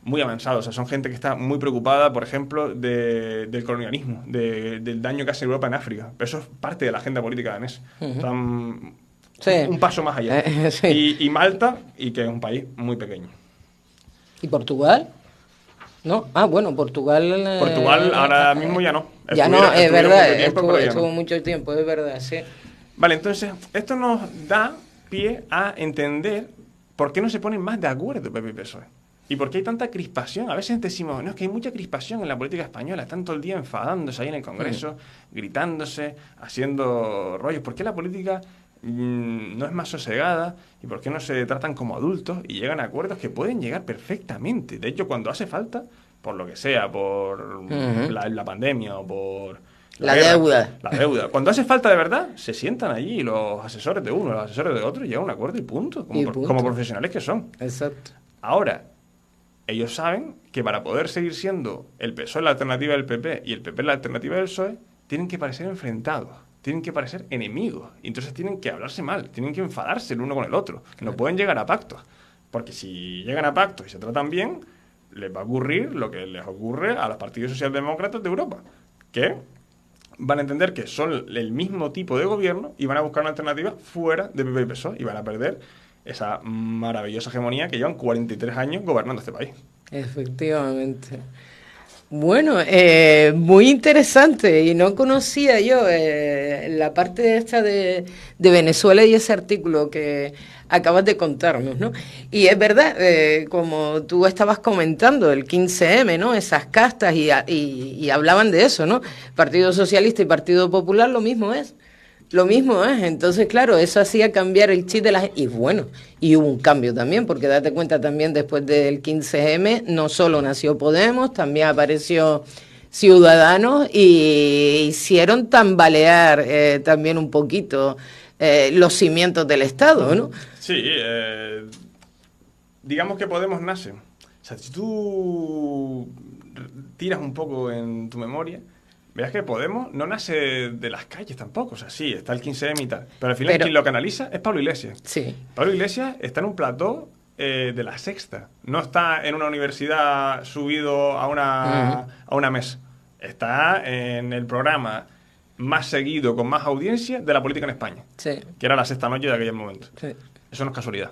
muy avanzado. O sea, son gente que está muy preocupada, por ejemplo, del colonialismo, del daño que hace Europa en África. Pero eso es parte de la agenda política danesa. Están un paso más allá. Y Malta, y que es un país muy pequeño. ¿Y Portugal? ¿No? Ah, bueno, Portugal... Portugal ahora mismo ya no. Ya no, es verdad, estuvo mucho tiempo, es verdad, sí. Vale, entonces, esto nos da pie a entender por qué no se ponen más de acuerdo PP y PSOE. Y por qué hay tanta crispación. A veces decimos, no, es que hay mucha crispación en la política española, están todo el día enfadándose ahí en el Congreso, gritándose, haciendo rollos. ¿Por qué la política no es más sosegada? ¿Y por qué no se tratan como adultos y llegan a acuerdos que pueden llegar perfectamente? De hecho, cuando hace falta, por lo que sea, por la pandemia o por la guerra, la deuda. Cuando hace falta de verdad, se sientan allí los asesores de uno, los asesores de otro, y llegan a un acuerdo y punto, como profesionales que son. Exacto. Ahora, ellos saben que para poder seguir siendo el PSOE la alternativa del PP y el PP la alternativa del PSOE, tienen que parecer enfrentados. Tienen que parecer enemigos. Y entonces tienen que hablarse mal, tienen que enfadarse el uno con el otro. No pueden llegar a pactos. Porque si llegan a pactos y se tratan bien, les va a ocurrir lo que les ocurre a los partidos socialdemócratas de Europa. Que van a entender que son el mismo tipo de gobierno y van a buscar una alternativa fuera de PP y PSOE. Y van a perder esa maravillosa hegemonía que llevan 43 años gobernando este país. Efectivamente. Bueno, muy interesante y no conocía yo la parte esta de Venezuela y ese artículo que acabas de contarnos, ¿no? Y es verdad, como tú estabas comentando, el 15M, ¿no? Esas castas y hablaban de eso, ¿no? Partido Socialista y Partido Popular lo mismo es. Lo mismo es, entonces claro, eso hacía cambiar el chip de la gente, y bueno, y hubo un cambio también, porque date cuenta también después del 15M, no solo nació Podemos, también apareció Ciudadanos y hicieron tambalear también un poquito los cimientos del Estado, ¿no? Sí, digamos que Podemos nace. O sea, si tú tiras un poco en tu memoria, verás que Podemos no nace de las calles tampoco. O sea, sí, está el 15M y tal. Pero al final quien lo canaliza es Pablo Iglesias. Sí. Pablo Iglesias está en un plató de La Sexta. No está en una universidad subido a una mesa. Está en el programa más seguido, con más audiencia de la política en España. Sí. Que era La Sexta Noche de aquel momento. Sí. Eso no es casualidad.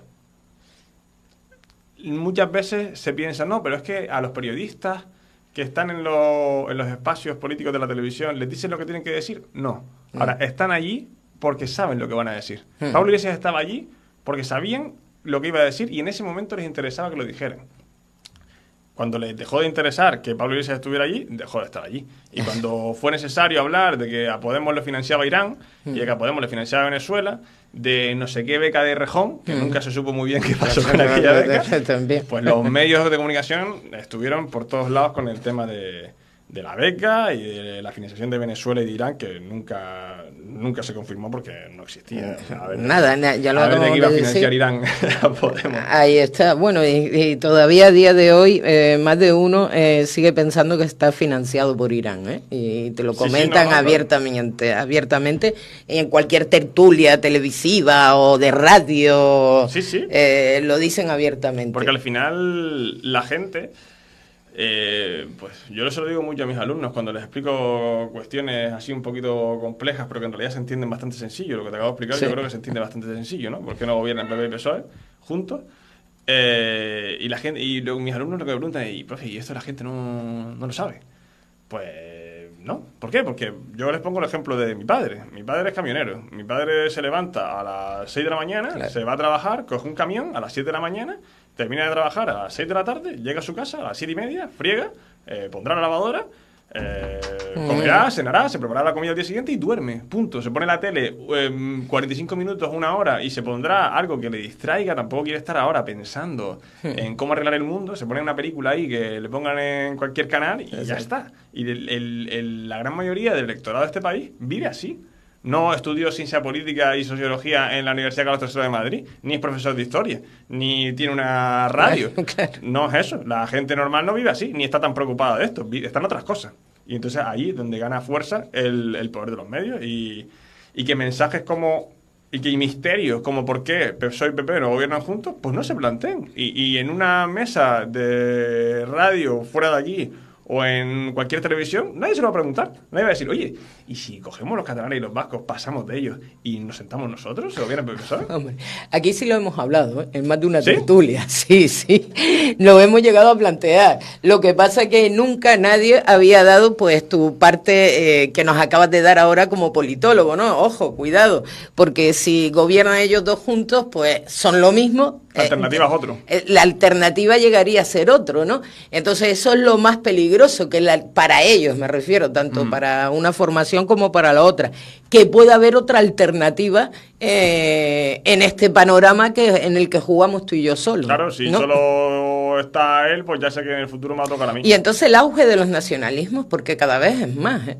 Muchas veces se piensa, no, pero es que a los periodistas que están en los espacios políticos de la televisión, ¿les dicen lo que tienen que decir? No. Ahora, están allí porque saben lo que van a decir. Pablo Iglesias estaba allí porque sabían lo que iba a decir y en ese momento les interesaba que lo dijeran. Cuando les dejó de interesar que Pablo Iglesias estuviera allí, dejó de estar allí. Y cuando fue necesario hablar de que a Podemos le financiaba Irán y de que a Podemos le financiaba Venezuela, de no sé qué beca de Rejón, que nunca se supo muy bien qué pasó con aquella beca, pues los medios de comunicación estuvieron por todos lados con el tema de la beca y de la financiación de Venezuela y de Irán, que nunca se confirmó porque no existía. Ya lo acabamos de iba a financiar decir. Irán a Podemos. Ahí está. Bueno, y todavía a día de hoy más de uno sigue pensando que está financiado por Irán, ¿eh? Y te lo comentan abiertamente y en cualquier tertulia televisiva o de radio. Sí. Lo dicen abiertamente. Porque al final la gente... pues yo se lo digo mucho a mis alumnos cuando les explico cuestiones así un poquito complejas, pero que en realidad se entienden bastante sencillo. Lo que te acabo de explicar yo creo que se entiende bastante sencillo, ¿no? ¿Por qué no gobiernan PP y PSOE juntos? Y la gente, y luego mis alumnos lo que me preguntan es, profe, ¿y esto la gente no lo sabe? Pues no. ¿Por qué? Porque yo les pongo el ejemplo de mi padre. Mi padre es camionero. Mi padre se levanta a las 6 de la mañana, se va a trabajar, coge un camión a las 7 de la mañana, termina de trabajar a las 6 de la tarde, llega a su casa a las 7:30, friega, pondrá la lavadora, comerá, cenará, se preparará la comida al día siguiente y duerme, punto. Se pone la tele 45 minutos, una hora y se pondrá algo que le distraiga. Tampoco quiere estar ahora pensando en cómo arreglar el mundo. Se pone una película ahí que le pongan en cualquier canal y ya está. Y la gran mayoría del electorado de este país vive así. No estudió ciencia política y sociología en la Universidad Carlos III de Madrid, ni es profesor de historia, ni tiene una radio. Claro. No es eso. La gente normal no vive así, ni está tan preocupada de esto. Está en otras cosas. Y entonces ahí es donde gana fuerza el poder de los medios y que mensajes como... y que misterios como por qué PSOE y PP no gobiernan juntos, pues no se planteen. Y en una mesa de radio fuera de aquí o en cualquier televisión, nadie se lo va a preguntar. Nadie va a decir, oye, ¿y si cogemos los catalanes y los vascos, pasamos de ellos y nos sentamos nosotros? ¿Se gobierna PSOE? Hombre, aquí sí lo hemos hablado, ¿eh? En más de una tertulia. Sí. Lo hemos llegado a plantear. Lo que pasa es que nunca nadie había dado pues tu parte que nos acabas de dar ahora como politólogo, ¿no? Ojo, cuidado, porque si gobiernan ellos dos juntos, pues son lo mismo. La alternativa es otro. La alternativa llegaría a ser otro, ¿no? Entonces eso es lo más peligroso, para ellos me refiero, tanto para una formación como para la otra, que pueda haber otra alternativa en este panorama en el que jugamos tú y yo solos. Claro, si solo está él, pues ya sé que en el futuro me va a tocar a mí. Y entonces el auge de los nacionalismos, porque cada vez es más, ¿eh?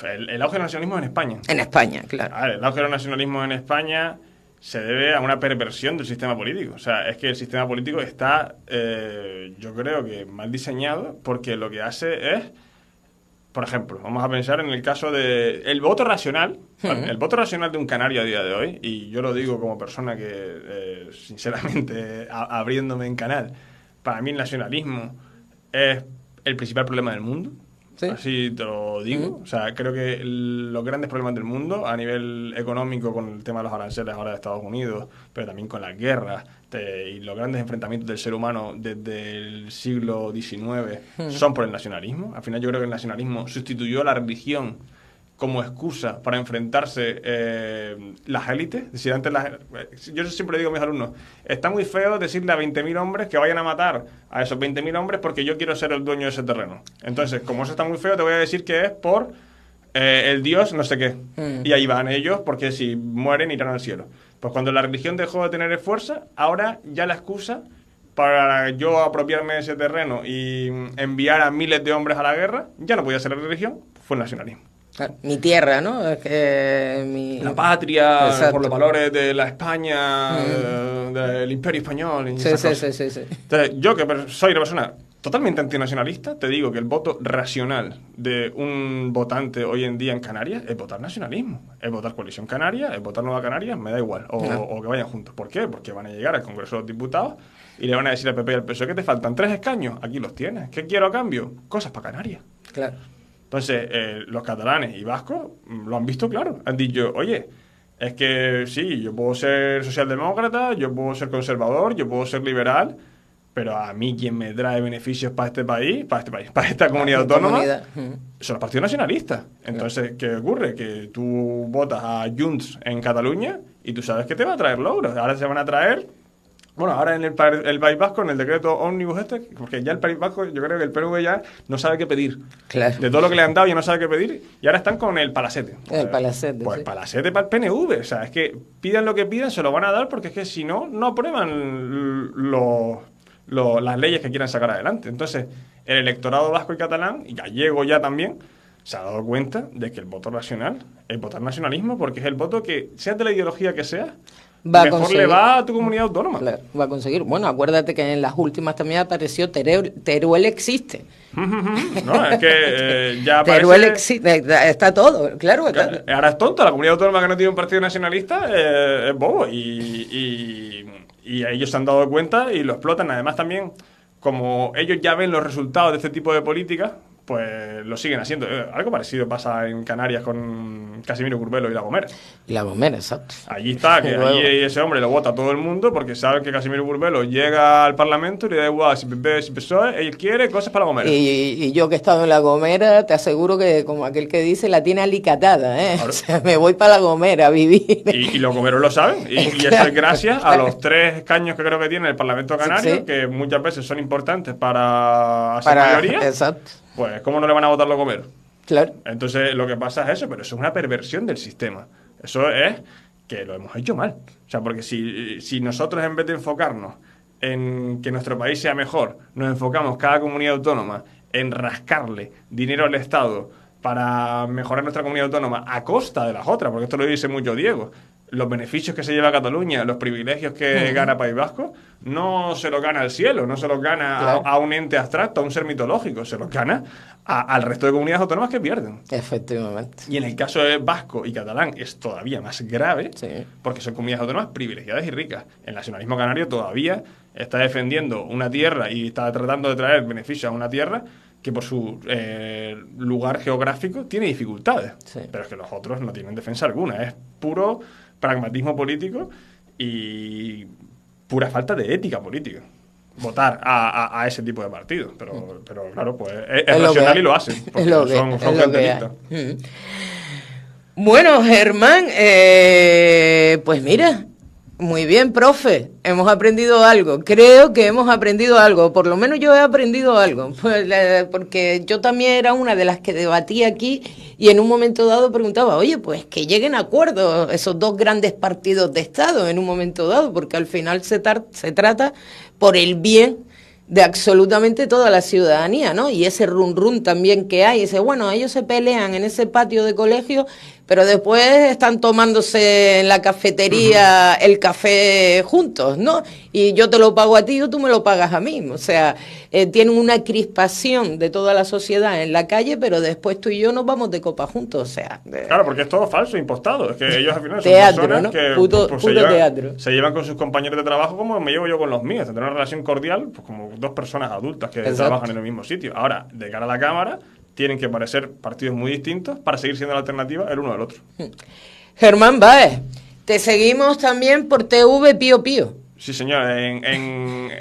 El auge del nacionalismo en España. En España, claro. A ver, el auge del nacionalismo en España se debe a una perversión del sistema político. O sea, es que el sistema político está, yo creo que mal diseñado, porque lo que hace es, por ejemplo, vamos a pensar en el caso de el voto racional. El voto racional de un canario a día de hoy, y yo lo digo como persona que, sinceramente, abriéndome en canal, para mí el nacionalismo es el principal problema del mundo. ¿Sí? Así te lo digo. O sea, creo que los grandes problemas del mundo a nivel económico, con el tema de los aranceles ahora de Estados Unidos, pero también con las guerras y los grandes enfrentamientos del ser humano desde el siglo XIX, son por el nacionalismo. Al final yo creo que el nacionalismo sustituyó la religión como excusa para enfrentarse las élites. Es decir, antes yo siempre digo a mis alumnos, está muy feo decirle a 20.000 hombres que vayan a matar a esos 20.000 hombres porque yo quiero ser el dueño de ese terreno. Entonces, como eso está muy feo, te voy a decir que es por el Dios no sé qué. Y ahí van ellos, porque si mueren irán al cielo. Pues cuando la religión dejó de tener fuerza, ahora ya la excusa para yo apropiarme de ese terreno y enviar a miles de hombres a la guerra, ya no podía ser la religión, fue el nacionalismo. Mi tierra, ¿no? La patria, exacto, por los valores de la España, del Imperio Español. Y sí. Entonces, yo que soy una persona totalmente antinacionalista, te digo que el voto racional de un votante hoy en día en Canarias es votar nacionalismo, es votar Coalición Canaria, es votar Nueva Canarias, me da igual, o que vayan juntos. ¿Por qué? Porque van a llegar al Congreso de los Diputados y le van a decir al PP y al PSOE que te faltan 3 escaños, aquí los tienes. ¿Qué quiero a cambio? Cosas para Canarias. Claro. Entonces, los catalanes y vascos lo han visto claro. Han dicho, oye, es que sí, yo puedo ser socialdemócrata, yo puedo ser conservador, yo puedo ser liberal, pero a mí quien me trae beneficios para este país, para esta comunidad autónoma, son los partidos nacionalistas. Entonces, ¿qué ocurre? Que tú votas a Junts en Cataluña y tú sabes que te va a traer logros. Ahora se van a traer Bueno, ahora en el País Vasco, en el decreto ómnibus porque ya el País Vasco, yo creo que el PNV ya no sabe qué pedir. Claro. De todo lo que le han dado ya no sabe qué pedir, y ahora están con el palacete. El palacete, Pues sí. palacete para el PNV. O sea, es que pidan lo que pidan, se lo van a dar, porque es que si no, no aprueban las leyes que quieran sacar adelante. Entonces, el electorado vasco y catalán, y gallego ya también, se ha dado cuenta de que el voto nacional es votar nacionalismo, porque es el voto que, sea de la ideología que sea, mejor le va a tu comunidad autónoma. Claro, va a conseguir. Bueno, acuérdate que en las últimas también apareció Teruel existe. No, es que ya Teruel parece... existe, está todo, claro. Ahora es tonta, la comunidad autónoma que no tiene un partido nacionalista es bobo, y ellos se han dado cuenta y lo explotan. Además también, como ellos ya ven los resultados de este tipo de políticas, pues lo siguen haciendo. Algo parecido pasa en Canarias con Casimiro Curbelo y La Gomera. Y La Gomera, exacto. Allí está, que allí ese hombre lo vota todo el mundo, porque sabe que Casimiro Curbelo llega al Parlamento y le da igual si PP, si PSOE, él quiere cosas para La Gomera. Y yo que he estado en La Gomera, te aseguro que, como aquel que dice, la tiene alicatada, ¿eh? Claro. O sea, me voy para La Gomera a vivir. Y los gomeros lo saben, y eso es gracias a los 3 escaños que creo que tiene el Parlamento Canario, Sí. que muchas veces son importantes para hacer mayoría. Exacto. Pues, ¿cómo no le van a votar los gomeros? Claro. Entonces, lo que pasa es eso, pero eso es una perversión del sistema. Eso es que lo hemos hecho mal. O sea, porque si nosotros, en vez de enfocarnos en que nuestro país sea mejor, nos enfocamos cada comunidad autónoma en rascarle dinero al Estado para mejorar nuestra comunidad autónoma a costa de las otras, porque esto lo dice mucho Diego, los beneficios que se lleva Cataluña, los privilegios que gana País Vasco, no se los gana al cielo, no se los gana Claro. a un ente abstracto, a un ser mitológico, se los gana al resto de comunidades autónomas que pierden. Efectivamente. Y en el caso de vasco y catalán es todavía más grave, Sí. porque son comunidades autónomas privilegiadas y ricas. El nacionalismo canario todavía está defendiendo una tierra y está tratando de traer beneficios a una tierra que por su lugar geográfico tiene dificultades. Sí. Pero es que los otros no tienen defensa alguna. Es puro pragmatismo político y pura falta de ética política votar a ese tipo de partidos. Pero claro, pues es lo racional que y lo hacen. Porque es lo que, son es gente lo que lista. hay. Bueno, Germán, pues mira, muy bien, profe, hemos aprendido algo. Creo que hemos aprendido algo, por lo menos yo he aprendido algo, porque yo también era una de las que debatía aquí y en un momento dado preguntaba, oye, pues que lleguen a acuerdo esos dos grandes partidos de Estado en un momento dado, porque al final se trata por el bien de absolutamente toda la ciudadanía, ¿no? Y ese run también que hay, ese, bueno, ellos se pelean en ese patio de colegio, pero después están tomándose en la cafetería el café juntos, ¿no? Y yo te lo pago a ti o tú me lo pagas a mí. O sea, tienen una crispación de toda la sociedad en la calle, pero después tú y yo nos vamos de copa juntos, o sea... Claro, porque es todo falso, impostado. Es que ellos al final son Teatro, personas ¿no? que Puto teatro. se llevan con sus compañeros de trabajo como me llevo yo con los míos. Tener una relación cordial, pues como dos personas adultas que Exacto. trabajan en el mismo sitio. Ahora, de cara a la Cámara, tienen que parecer partidos muy distintos para seguir siendo la alternativa el uno del otro. Germán Báez, te seguimos también por TV Pío Pío. Sí, señor, en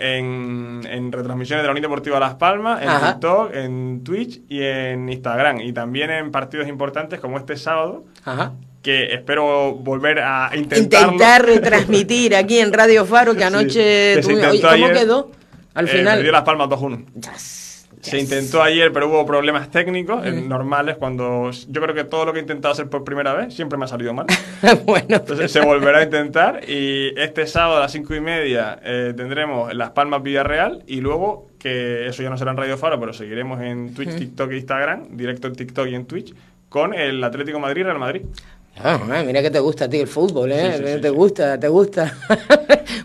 retransmisiones de la Unión Deportiva Las Palmas, en Ajá. TikTok, en Twitch y en Instagram. Y también en partidos importantes como este sábado, Ajá. que espero volver a intentarlo. Intentar retransmitir aquí en Radio Faro, que anoche... que se Oye, intentó ¿cómo ayer. quedó? Al final... Perdió Las Palmas 2-1. Yes. Se intentó ayer, pero hubo problemas técnicos normales. Cuando yo creo que todo lo que he intentado hacer por primera vez siempre me ha salido mal. Bueno, Entonces se volverá a intentar. Y este sábado a las 5:30 tendremos Las Palmas Villarreal. Y luego, que eso ya no será en Radio Faro, pero seguiremos en Twitch, TikTok e Instagram, directo en TikTok y en Twitch, con el Atlético Madrid-Real Madrid. ah, mira que te gusta a ti el fútbol, ¿eh? Sí, te gusta.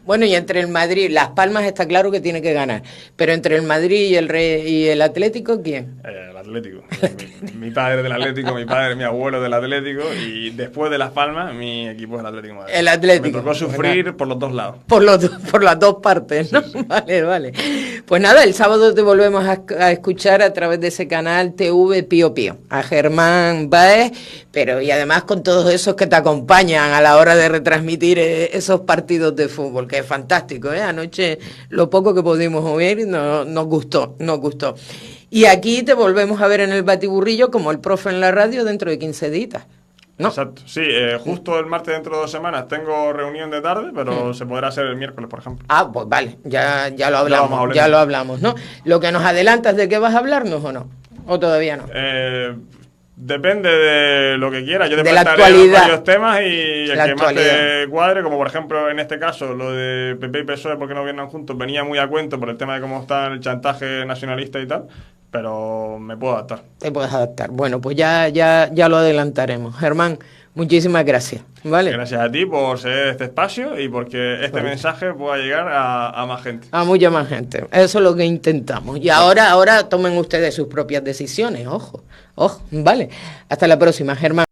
Bueno, y entre el Madrid, Las Palmas está claro que tiene que ganar, pero entre el Madrid y el Atlético, ¿quién? El Atlético. Mi padre del Atlético, mi abuelo del Atlético, y después de Las Palmas, mi equipo es el Atlético de Madrid. El Atlético. Me tocó sufrir por los dos lados. Por las dos partes, ¿no? Sí. Vale. Pues nada, el sábado te volvemos a escuchar a través de ese canal TV Pío Pío, a Germán Báez, pero y además con todos esos que te acompañan a la hora de retransmitir esos partidos de fútbol, que es fantástico, ¿eh? Anoche lo poco que pudimos oír nos gustó. Y aquí te volvemos a ver en el batiburrillo como el profe en la radio dentro de 15 días. ¿no? Exacto. Sí, justo el martes dentro de 2 semanas tengo reunión de tarde, pero se podrá hacer el miércoles, por ejemplo. Ah, pues vale, ya lo vamos hablamos, hablando. ya lo hablamos, ¿no? ¿Lo que nos adelantas de qué vas a hablarnos o no? ¿O todavía no? Depende de lo que quiera. Yo te De la plantearé actualidad. varios temas y el La que más te actualidad. cuadre, como por ejemplo en este caso lo de PP y PSOE porque no gobiernan juntos, venía muy a cuento por el tema de cómo está el chantaje nacionalista y tal, pero me puedo adaptar. Te puedes adaptar. Bueno, pues ya lo adelantaremos. Germán, muchísimas gracias, ¿vale? Gracias a ti por ser este espacio y porque este mensaje pueda llegar a más gente. A mucha más gente. Eso es lo que intentamos. Y ahora tomen ustedes sus propias decisiones. Ojo, ¿vale? Hasta la próxima, Germán.